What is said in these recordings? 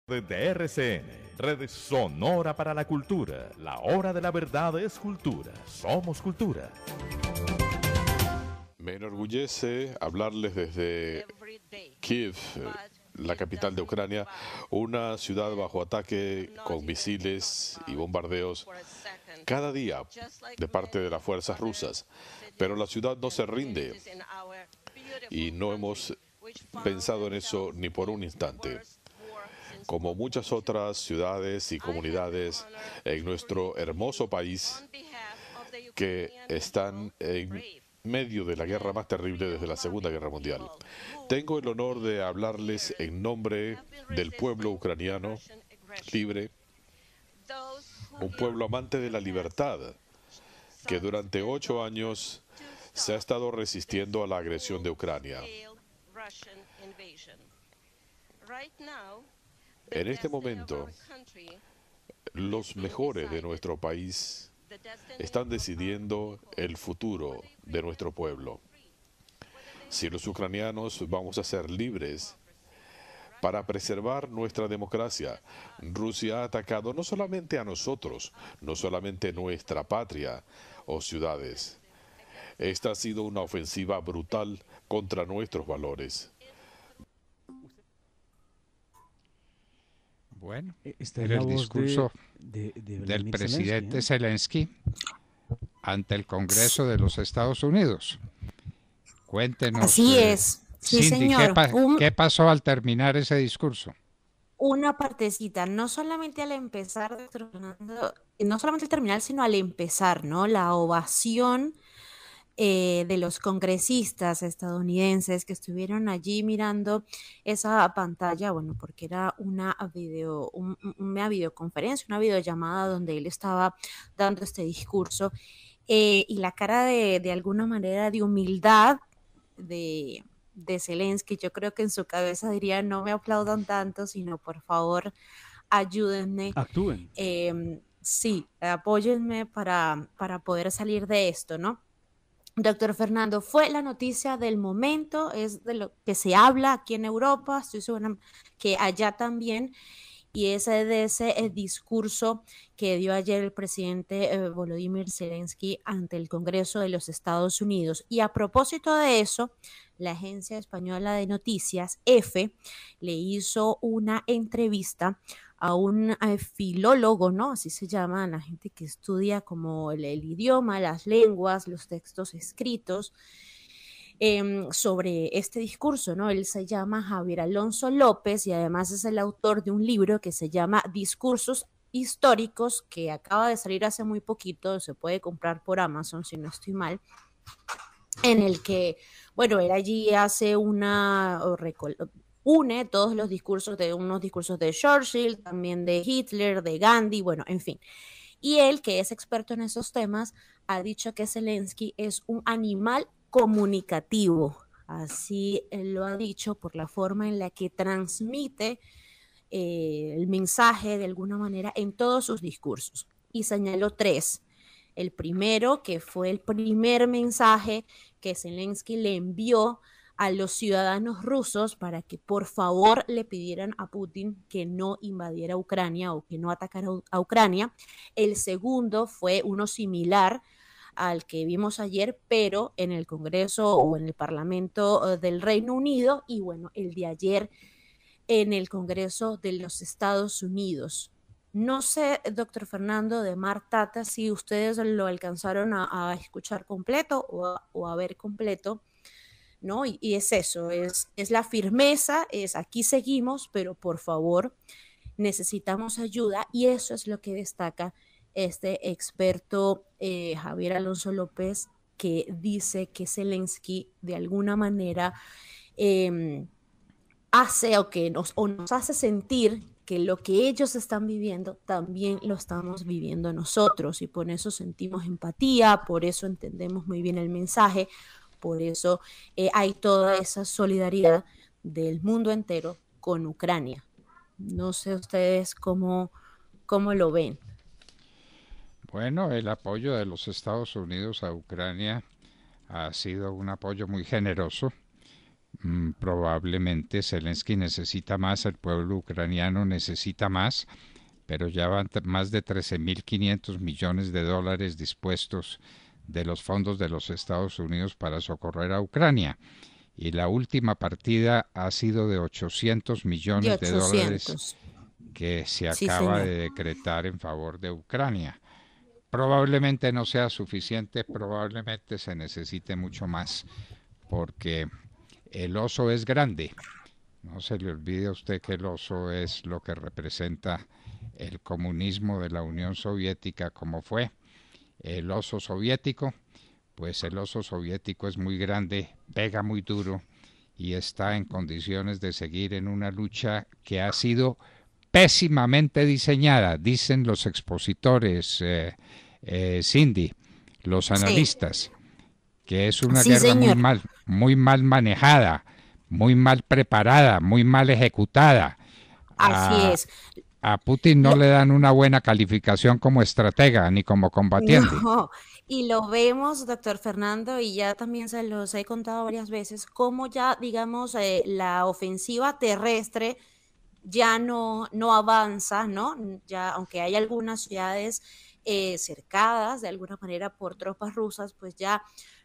De RCN, Red Sonora para la Cultura. La hora de la verdad es cultura. Somos cultura. Me enorgullece hablarles desde Kiev, la capital de Ucrania, una ciudad bajo ataque con misiles y bombardeos cada día de parte de las fuerzas rusas. Pero la ciudad no se rinde y no hemos pensado en eso ni por un instante. Como muchas otras ciudades y comunidades en nuestro hermoso país que están en medio de la guerra más terrible desde la Segunda Guerra Mundial. Tengo el honor de hablarles en nombre del pueblo ucraniano libre, un pueblo amante de la libertad, que durante 8 años se ha estado resistiendo a la agresión de Ucrania. En este momento, los mejores de nuestro país están decidiendo el futuro de nuestro pueblo. Si los ucranianos vamos a ser libres para preservar nuestra democracia, Rusia ha atacado no solamente a nosotros, no solamente nuestra patria o ciudades. Esta ha sido una ofensiva brutal contra nuestros valores. Bueno, Esta es era la el voz discurso de del Vladimir presidente Zelensky, Zelensky ante el Congreso de los Estados Unidos. Cuéntenos, Así es, sí Cindy, señor. ¿qué pasó al terminar ese discurso? Una partecita, no solamente al empezar, doctor Fernando, no solamente al terminar, sino al empezar, ¿no? La ovación de los congresistas estadounidenses que estuvieron allí mirando esa pantalla, bueno, porque era una videoconferencia, una videollamada donde él estaba dando este discurso, y la cara de alguna manera de humildad de Zelensky. Yo creo que en su cabeza diría: no me aplaudan tanto, sino por favor ayúdenme. actúen. Sí, apóyenme para poder salir de esto, ¿no? Doctor Fernando, fue la noticia del momento, es de lo que se habla aquí en Europa, estoy segura que allá también, y es de ese discurso que dio ayer el presidente Volodymyr Zelensky ante el Congreso de los Estados Unidos. Y a propósito de eso, la agencia española de noticias, EFE, le hizo una entrevista a un filólogo, ¿no? Así se llama la gente que estudia como el idioma, las lenguas, los textos escritos, sobre este discurso, ¿no? Él se llama Javier Alonso López y además es el autor de un libro que se llama Discursos históricos, que acaba de salir hace muy poquito, se puede comprar por Amazon si no estoy mal, en el que, bueno, él allí hace une todos los discursos unos discursos de Churchill, también de Hitler, de Gandhi, bueno, en fin. Y él, que es experto en esos temas, ha dicho que Zelensky es un animal comunicativo. Así él lo ha dicho por la forma en la que transmite el mensaje de alguna manera en todos sus discursos. Y señaló 3. El primero, que fue el primer mensaje que Zelensky le envió a los ciudadanos rusos para que por favor le pidieran a Putin que no invadiera Ucrania o que no atacara a Ucrania. El segundo fue uno similar al que vimos ayer, pero en el Congreso o en el Parlamento del Reino Unido, y bueno, el de ayer en el Congreso de los Estados Unidos. No sé, doctor Fernando, de Mar Tata, si ustedes lo alcanzaron a escuchar completo o a ver completo, ¿no? Y es eso, es la firmeza, es aquí seguimos, pero por favor necesitamos ayuda, y eso es lo que destaca este experto Javier Alonso López, que dice que Zelensky de alguna manera hace o nos hace sentir que lo que ellos están viviendo también lo estamos viviendo nosotros, y por eso sentimos empatía, por eso entendemos muy bien el mensaje, por eso hay toda esa solidaridad del mundo entero con Ucrania. No sé ustedes cómo lo ven. Bueno, el apoyo de los Estados Unidos a Ucrania ha sido un apoyo muy generoso. Probablemente Zelensky necesita más, el pueblo ucraniano necesita más, pero ya van más de 13.500 millones de dólares dispuestos de los fondos de los Estados Unidos para socorrer a Ucrania. Y la última partida ha sido de 800 millones de dólares que se acaba de decretar en favor de Ucrania. Probablemente no sea suficiente, probablemente se necesite mucho más, porque el oso es grande. No se le olvide a usted que el oso es lo que representa el comunismo de la Unión Soviética, como fue el oso soviético. Pues el oso soviético es muy grande, pega muy duro y está en condiciones de seguir en una lucha que ha sido pésimamente diseñada, dicen los expositores, Cindy, los analistas, que es una guerra muy mal manejada, muy mal preparada, muy mal ejecutada. Así es. A Putin no le dan una buena calificación como estratega ni como combatiente. No, y lo vemos, doctor Fernando, y ya también se los he contado varias veces, cómo ya, digamos, la ofensiva terrestre ya no avanza, ¿no? Ya, aunque hay algunas ciudades cercadas de alguna manera por tropas rusas, pues ya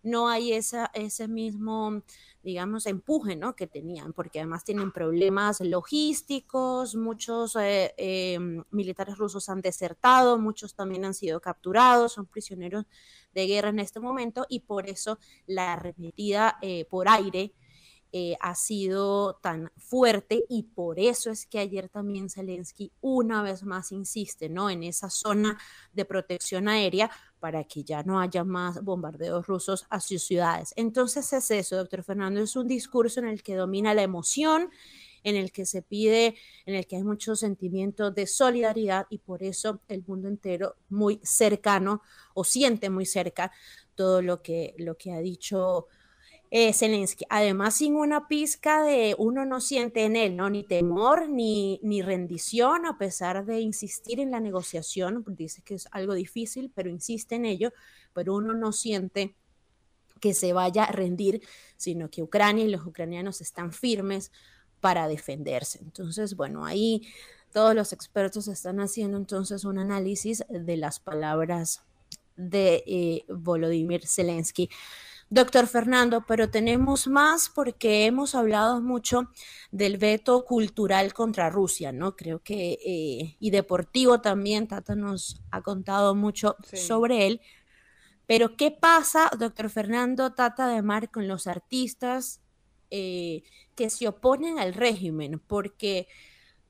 no hay ese mismo, digamos, empuje, ¿no? Que tenían, porque además tienen problemas logísticos, muchos militares rusos han desertado, muchos también han sido capturados, son prisioneros de guerra en este momento, y por eso la arremetida por aire ha sido tan fuerte, y por eso es que ayer también Zelensky una vez más insiste, ¿no? En esa zona de protección aérea para que ya no haya más bombardeos rusos a sus ciudades. Entonces es eso, doctor Fernando, es un discurso en el que domina la emoción, en el que se pide, en el que hay mucho sentimiento de solidaridad, y por eso el mundo entero muy cercano o siente muy cerca todo lo que ha dicho Zelensky. Además, sin una pizca de, uno no siente en él, ¿no? Ni temor, ni rendición, a pesar de insistir en la negociación. Dice que es algo difícil, pero insiste en ello, pero uno no siente que se vaya a rendir, sino que Ucrania y los ucranianos están firmes para defenderse. Entonces, bueno, ahí todos los expertos están haciendo entonces un análisis de las palabras de Volodymyr Zelensky. Doctor Fernando, pero tenemos más, porque hemos hablado mucho del veto cultural contra Rusia, ¿no? Creo que, y deportivo también, Tata nos ha contado mucho sobre él. Pero ¿qué pasa, doctor Fernando, Tata de Mar, con los artistas que se oponen al régimen? Porque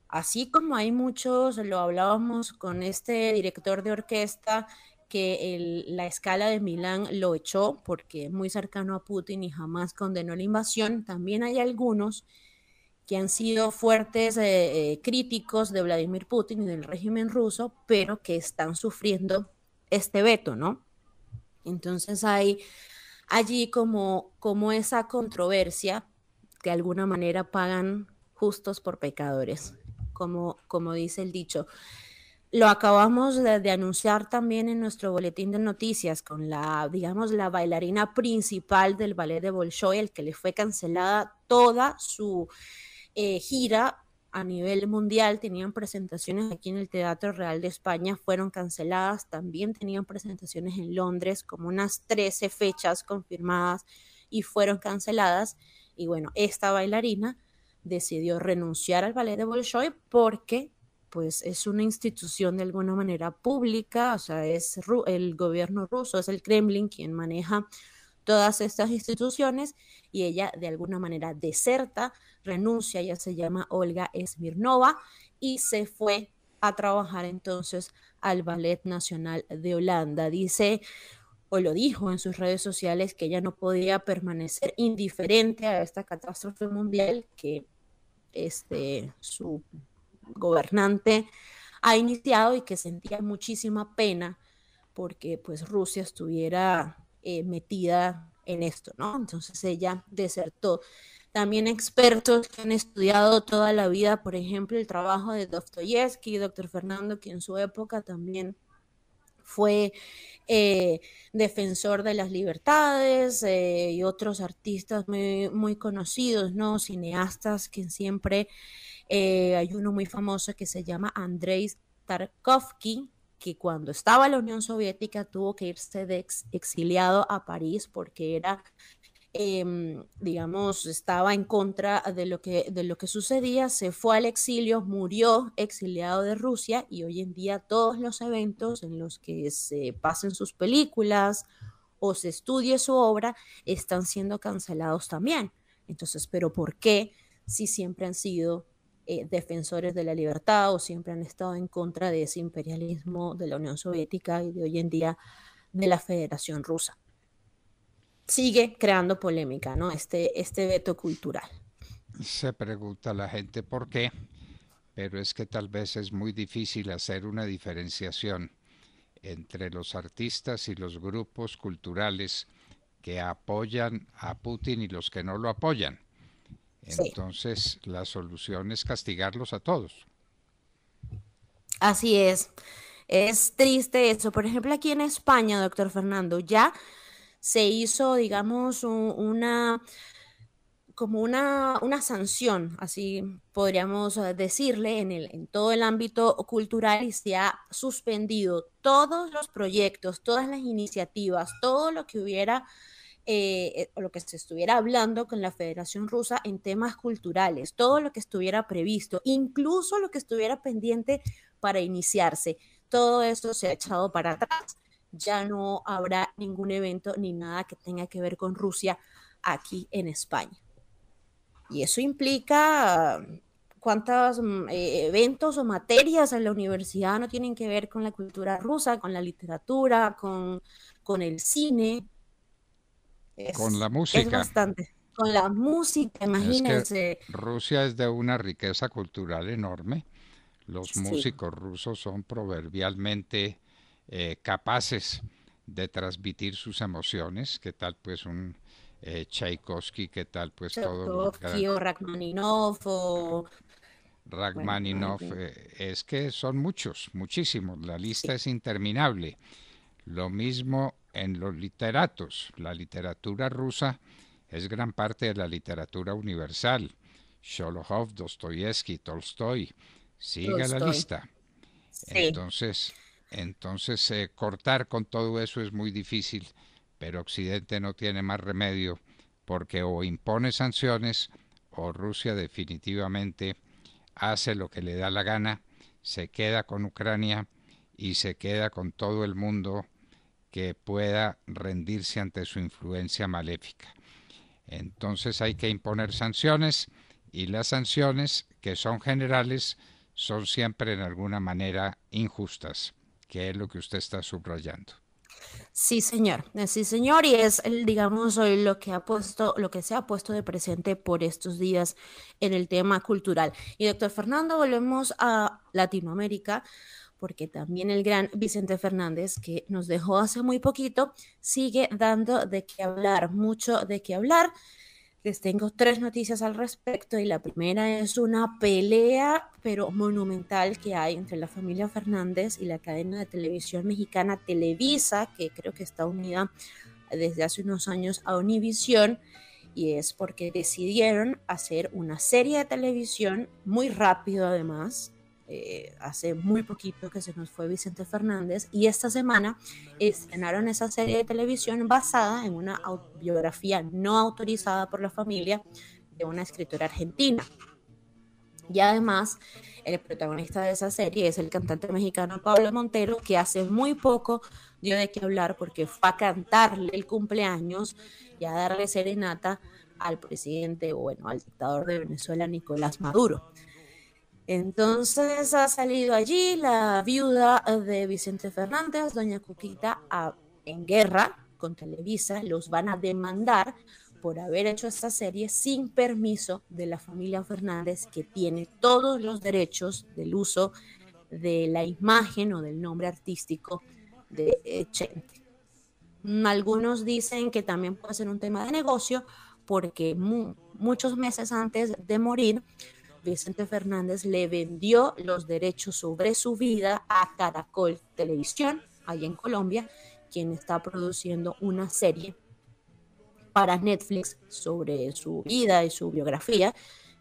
así como hay muchos, lo hablábamos con este director de orquesta, que la Scala de Milán lo echó porque es muy cercano a Putin y jamás condenó la invasión, también hay algunos que han sido fuertes críticos de Vladimir Putin y del régimen ruso, pero que están sufriendo este veto, ¿no? Entonces hay allí como esa controversia, que de alguna manera pagan justos por pecadores, como dice el dicho. Lo acabamos de anunciar también en nuestro boletín de noticias con la bailarina principal del ballet de Bolshoi, el que le fue cancelada toda su gira a nivel mundial. Tenían presentaciones aquí en el Teatro Real de España, fueron canceladas. También tenían presentaciones en Londres, como unas 13 fechas confirmadas, y fueron canceladas. Y bueno, esta bailarina decidió renunciar al ballet de Bolshoi porque pues es una institución de alguna manera pública, o sea, es el gobierno ruso, es el Kremlin quien maneja todas estas instituciones, y ella de alguna manera deserta, renuncia. Ella se llama Olga Smirnova y se fue a trabajar entonces al Ballet Nacional de Holanda. Dice, o lo dijo en sus redes sociales, que ella no podía permanecer indiferente a esta catástrofe mundial que su gobernante ha iniciado, y que sentía muchísima pena porque pues Rusia estuviera metida en esto, ¿no? Entonces ella desertó. También expertos que han estudiado toda la vida, por ejemplo, el trabajo de Dostoyevsky, doctor Fernando, que en su época también fue defensor de las libertades, y otros artistas muy conocidos, ¿no? Cineastas que siempre, hay uno muy famoso que se llama Andrei Tarkovsky, que cuando estaba en la Unión Soviética tuvo que irse exiliado a París porque era, digamos, estaba en contra de lo que sucedía, se fue al exilio, murió exiliado de Rusia, y hoy en día todos los eventos en los que se pasen sus películas o se estudie su obra están siendo cancelados también. Entonces, ¿pero por qué si siempre han sido defensores de la libertad o siempre han estado en contra de ese imperialismo de la Unión Soviética y de hoy en día de la Federación Rusa? Sigue creando polémica, ¿no? Este veto cultural. Se pregunta la gente por qué, pero es que tal vez es muy difícil hacer una diferenciación entre los artistas y los grupos culturales que apoyan a Putin y los que no lo apoyan. Entonces, sí, la solución es castigarlos a todos. Así es. Es triste eso. Por ejemplo, aquí en España, doctor Fernando, ya se hizo, digamos, como una sanción, así podríamos decirle, en todo el ámbito cultural, y se ha suspendido todos los proyectos, todas las iniciativas, todo lo que hubiera, lo que se estuviera hablando con la Federación Rusa en temas culturales, todo lo que estuviera previsto, incluso lo que estuviera pendiente para iniciarse, todo esto se ha echado para atrás. Ya no habrá ningún evento ni nada que tenga que ver con Rusia aquí en España. Y eso implica cuántos eventos o materias en la universidad no tienen que ver con la cultura rusa, con la literatura, con el cine. Con la música. Es bastante. Con la música, imagínense. Es que Rusia es de una riqueza cultural enorme. Los Sí. músicos rusos son proverbialmente capaces de transmitir sus emociones. ¿Qué tal pues un Tchaikovsky? ¿Qué tal pues todo? Tchaikovsky o Rachmaninoff o... Rachmaninoff, es que son muchos, muchísimos. La lista es interminable. Lo mismo en los literatos. La literatura rusa es gran parte de la literatura universal. Sholokov, Dostoyevsky, Tolstoy. Sigue la lista. Sí. Entonces cortar con todo eso es muy difícil, pero Occidente no tiene más remedio, porque o impone sanciones o Rusia definitivamente hace lo que le da la gana, se queda con Ucrania y se queda con todo el mundo que pueda rendirse ante su influencia maléfica. Entonces hay que imponer sanciones, y las sanciones, que son generales, son siempre en alguna manera injustas, que es lo que usted está subrayando. Sí, señor, y es, digamos, lo que se ha puesto de presente por estos días en el tema cultural. Y doctor Fernando, volvemos a Latinoamérica, porque también el gran Vicente Fernández, que nos dejó hace muy poquito, sigue dando de qué hablar, mucho de qué hablar. Les tengo 3 noticias al respecto, y la primera es una pelea, pero monumental, que hay entre la familia Fernández y la cadena de televisión mexicana Televisa, que creo que está unida desde hace unos años a Univisión, y es porque decidieron hacer una serie de televisión muy rápido además. Hace muy poquito que se nos fue Vicente Fernández, y esta semana estrenaron esa serie de televisión basada en una biografía no autorizada por la familia de una escritora argentina. Y además, el protagonista de esa serie es el cantante mexicano Pablo Montero, que hace muy poco dio de qué hablar porque fue a cantarle el cumpleaños y a darle serenata al presidente, al dictador de Venezuela, Nicolás Maduro. Entonces ha salido allí la viuda de Vicente Fernández, doña Cuquita, en guerra con Televisa. Los van a demandar por haber hecho esta serie sin permiso de la familia Fernández, que tiene todos los derechos del uso de la imagen o del nombre artístico de Chente. Algunos dicen que también puede ser un tema de negocio, porque muchos meses antes de morir, Vicente Fernández le vendió los derechos sobre su vida a Caracol Televisión, allá en Colombia, quien está produciendo una serie para Netflix sobre su vida y su biografía,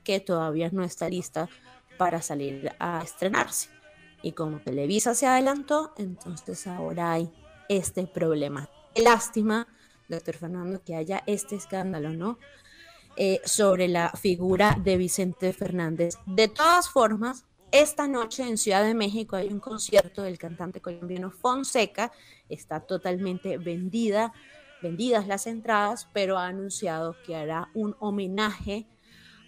que todavía no está lista para salir a estrenarse. Y como Televisa se adelantó, entonces ahora hay este problema. Qué lástima, doctor Fernando, que haya este escándalo, ¿no? Sobre la figura de Vicente Fernández. De todas formas, esta noche en Ciudad de México hay un concierto del cantante colombiano Fonseca. Está totalmente vendidas las entradas, pero ha anunciado que hará un homenaje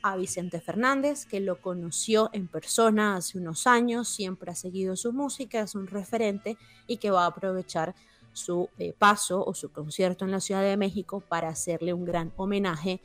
a Vicente Fernández, que lo conoció en persona hace unos años, siempre ha seguido su música, es un referente, y que va a aprovechar su paso o su concierto en la Ciudad de México para hacerle un gran homenaje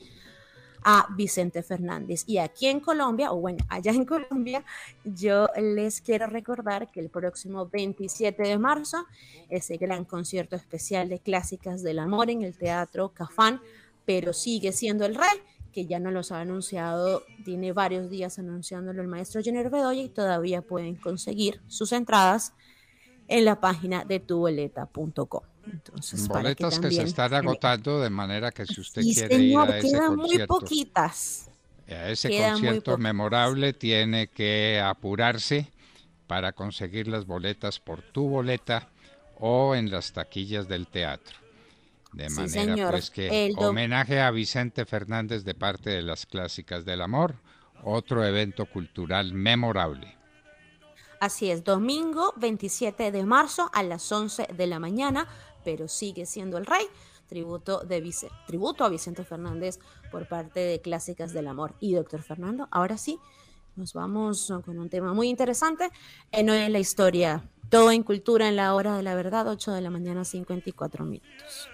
a Vicente Fernández. Y aquí en Colombia, o bueno, allá en Colombia, yo les quiero recordar que el próximo 27 de marzo, ese gran concierto especial de clásicas del amor en el Teatro Cafán, pero sigue siendo el rey, que ya nos los ha anunciado, tiene varios días anunciándolo el maestro Jenner Bedoya, y todavía pueden conseguir sus entradas en la página de tuboleta.com. Entonces, boletas que se están agotando, de manera que si usted quiere señor, ir a ese quedan concierto, muy poquitas. A ese concierto memorable, tiene que apurarse para conseguir las boletas por Tu Boleta o en las taquillas del teatro. De manera, señor, pues, que homenaje a Vicente Fernández de parte de las Clásicas del Amor, otro evento cultural memorable. Así es, domingo 27 de marzo a las 11 de la mañana, pero sigue siendo el rey. Tributo a Vicente Fernández por parte de Clásicas del Amor. Y doctor Fernando, ahora sí, nos vamos con un tema muy interesante en Hoy en la Historia. Todo en Cultura en la Hora de la Verdad, 8 de la mañana, 54 minutos.